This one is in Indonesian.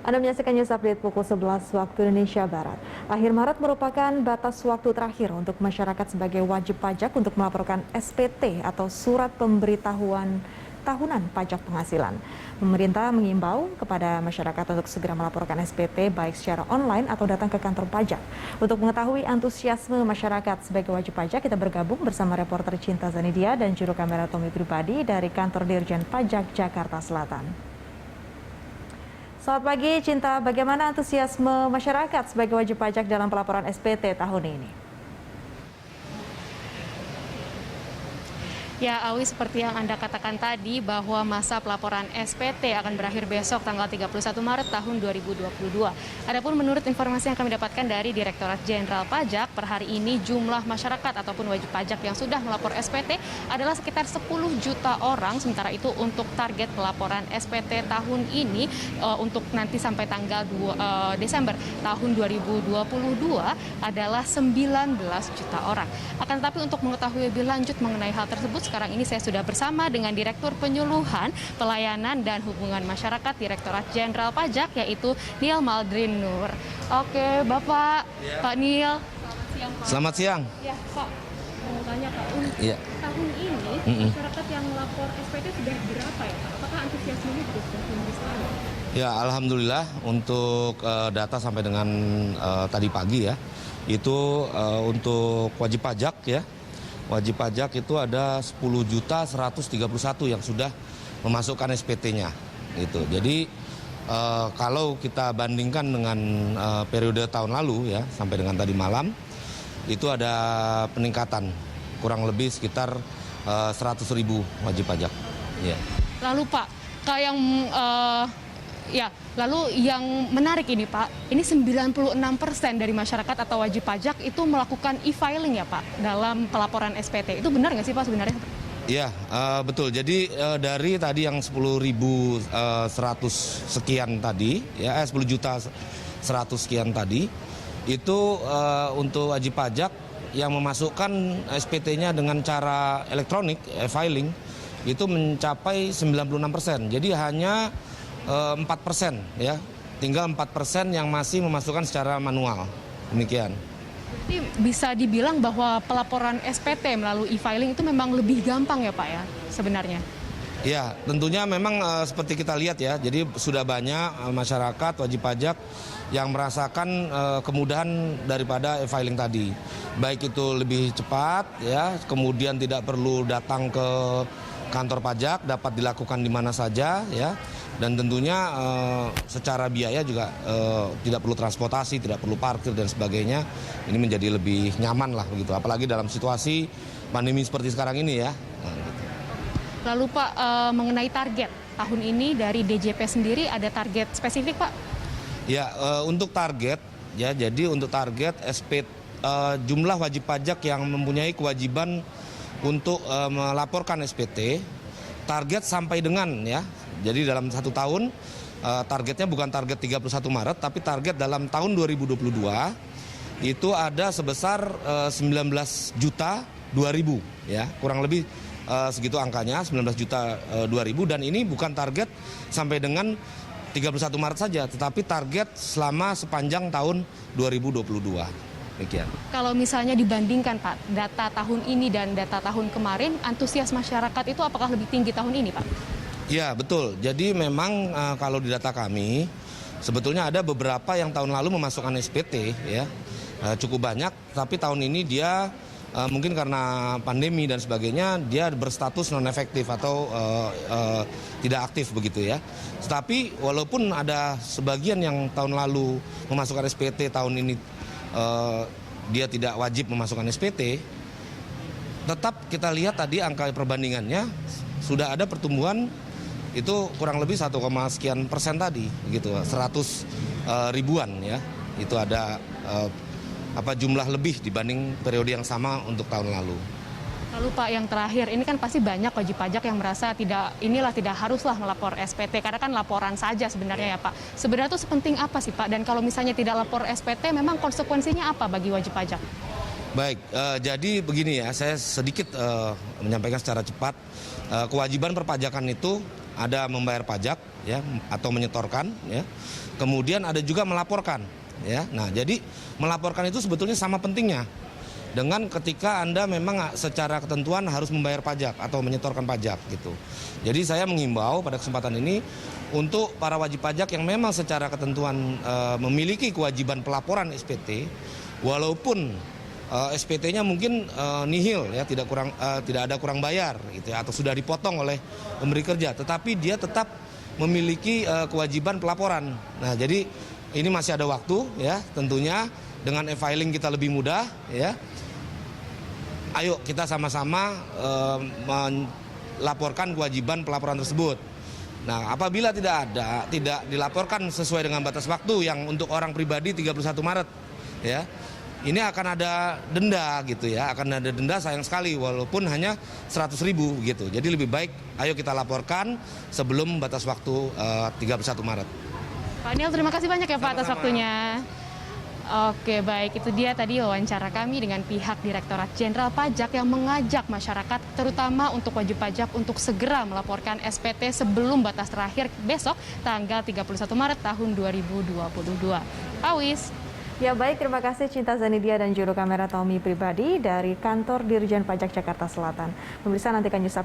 Anda menyaksikan News Update pukul 11 waktu Indonesia Barat. Akhir Maret merupakan batas waktu terakhir untuk masyarakat sebagai wajib pajak untuk melaporkan SPT atau Surat Pemberitahuan Tahunan Pajak Penghasilan. Pemerintah mengimbau kepada masyarakat untuk segera melaporkan SPT baik secara online atau datang ke kantor pajak. Untuk mengetahui antusiasme masyarakat sebagai wajib pajak, kita bergabung bersama reporter Cinta Zanidia dan juru kamera Tommy Pribadi dari Kantor Dirjen Pajak Jakarta Selatan. Selamat pagi, Cinta. Bagaimana antusiasme masyarakat sebagai wajib pajak dalam pelaporan SPT tahun ini? Ya, Awi, seperti yang Anda katakan tadi bahwa masa pelaporan SPT akan berakhir besok tanggal 31 Maret tahun 2022. Adapun menurut informasi yang kami dapatkan dari Direktorat Jenderal Pajak, per hari ini jumlah masyarakat ataupun wajib pajak yang sudah melapor SPT adalah sekitar 10 juta orang. Sementara itu untuk target pelaporan SPT tahun ini untuk nanti sampai tanggal 2 Desember tahun 2022 adalah 19 juta orang. Akan tetapi untuk mengetahui lebih lanjut mengenai hal tersebut, sekarang ini saya sudah bersama dengan Direktur Penyuluhan, Pelayanan dan Hubungan Masyarakat Direktorat Jenderal Pajak, yaitu Niel Maldrin Nur. Oke, Bapak, ya. Pak Niel. Selamat siang. Ya, Pak. Mau tanya, Pak, untuk tahun ini masyarakat yang melapor SPT sudah berapa ya, Pak? Apakah antusiasmenya juga sudah tinggi sekali? Ya, alhamdulillah untuk data sampai dengan tadi pagi ya, itu untuk wajib pajak ya. Wajib pajak itu ada 10.131 yang sudah memasukkan SPT-nya. Gitu. Jadi kalau kita bandingkan dengan periode tahun lalu ya, sampai dengan tadi malam, itu ada peningkatan kurang lebih sekitar 100.000 wajib pajak. Ya. Lalu Pak, yang lalu yang menarik ini Pak, ini 96% dari masyarakat atau wajib pajak itu melakukan e-filing ya Pak dalam pelaporan SPT. Itu benar nggak sih Pak sebenarnya? Iya, betul. Jadi dari tadi yang 10.100 sekian tadi, ya 10 juta 100 sekian tadi, itu untuk wajib pajak yang memasukkan SPT-nya dengan cara elektronik, e-filing, itu mencapai 96%. Jadi hanya 4% ya, tinggal 4% yang masih memasukkan secara manual, demikian. Jadi bisa dibilang bahwa pelaporan SPT melalui e-filing itu memang lebih gampang ya Pak ya sebenarnya? Ya, tentunya memang seperti kita lihat ya, jadi sudah banyak masyarakat wajib pajak yang merasakan kemudahan daripada e-filing tadi. Baik itu lebih cepat ya, kemudian tidak perlu datang ke kantor pajak, dapat dilakukan di mana saja ya. Dan tentunya secara biaya juga tidak perlu transportasi, tidak perlu parkir dan sebagainya. Ini menjadi lebih nyaman lah begitu, apalagi dalam situasi pandemi seperti sekarang ini ya. Lalu Pak, mengenai target tahun ini dari DJP sendiri ada target spesifik Pak? Ya, untuk target ya, jadi untuk target jumlah wajib pajak yang mempunyai kewajiban untuk melaporkan SPT, target sampai dengan ya. Jadi dalam 1 tahun targetnya bukan target 31 Maret, tapi target dalam tahun 2022 itu ada sebesar 19 juta 2.000 ya, kurang lebih segitu angkanya 19 juta 2.000, dan ini bukan target sampai dengan 31 Maret saja, tetapi target selama sepanjang tahun 2022. Demikian. Kalau misalnya dibandingkan Pak, data tahun ini dan data tahun kemarin, antusias masyarakat itu apakah lebih tinggi tahun ini Pak? Ya betul, jadi memang kalau di data kami sebetulnya ada beberapa yang tahun lalu memasukkan SPT ya, cukup banyak, tapi tahun ini dia mungkin karena pandemi dan sebagainya dia berstatus non efektif atau tidak aktif begitu ya. Tetapi walaupun ada sebagian yang tahun lalu memasukkan SPT, tahun ini dia tidak wajib memasukkan SPT, tetap kita lihat tadi angka perbandingannya sudah ada pertumbuhan itu kurang lebih 1, sekian persen tadi, gitu, 100 ribuan ya, itu ada jumlah lebih dibanding periode yang sama untuk tahun lalu. Lalu Pak, yang terakhir, ini kan pasti banyak wajib pajak yang merasa tidak haruslah melapor SPT, karena kan laporan saja sebenarnya ya Pak. Sebenarnya itu sepenting apa sih Pak? Dan kalau misalnya tidak lapor SPT, memang konsekuensinya apa bagi wajib pajak? Baik, jadi begini ya, saya sedikit menyampaikan secara cepat. Kewajiban perpajakan itu ada membayar pajak ya atau menyetorkan ya. Kemudian ada juga melaporkan ya. Nah, jadi melaporkan itu sebetulnya sama pentingnya dengan ketika Anda memang secara ketentuan harus membayar pajak atau menyetorkan pajak gitu. Jadi saya menghimbau pada kesempatan ini untuk para wajib pajak yang memang secara ketentuan memiliki kewajiban pelaporan SPT, walaupun SPT-nya mungkin nihil ya, tidak ada kurang bayar gitu ya, atau sudah dipotong oleh pemberi kerja, tetapi dia tetap memiliki kewajiban pelaporan. Nah, jadi ini masih ada waktu ya, tentunya dengan e-filing kita lebih mudah ya. Ayo kita sama-sama melaporkan kewajiban pelaporan tersebut. Nah, apabila tidak dilaporkan sesuai dengan batas waktu yang untuk orang pribadi 31 Maret ya. Ini akan ada denda gitu ya, akan ada denda sayang sekali walaupun hanya 100.000 gitu. Jadi lebih baik ayo kita laporkan sebelum batas waktu 31 Maret. Pak Niel, terima kasih banyak ya Pak atas waktunya. Oke, baik, itu dia tadi wawancara kami dengan pihak Direktorat Jenderal Pajak yang mengajak masyarakat terutama untuk wajib pajak untuk segera melaporkan SPT sebelum batas terakhir besok tanggal 31 Maret tahun 2022. Pak Wis. Ya baik, terima kasih Cinta Zanidia dan juru kamera Tommy Pribadi dari Kantor Dirjen Pajak Jakarta Selatan. Pemirsa, nantikan news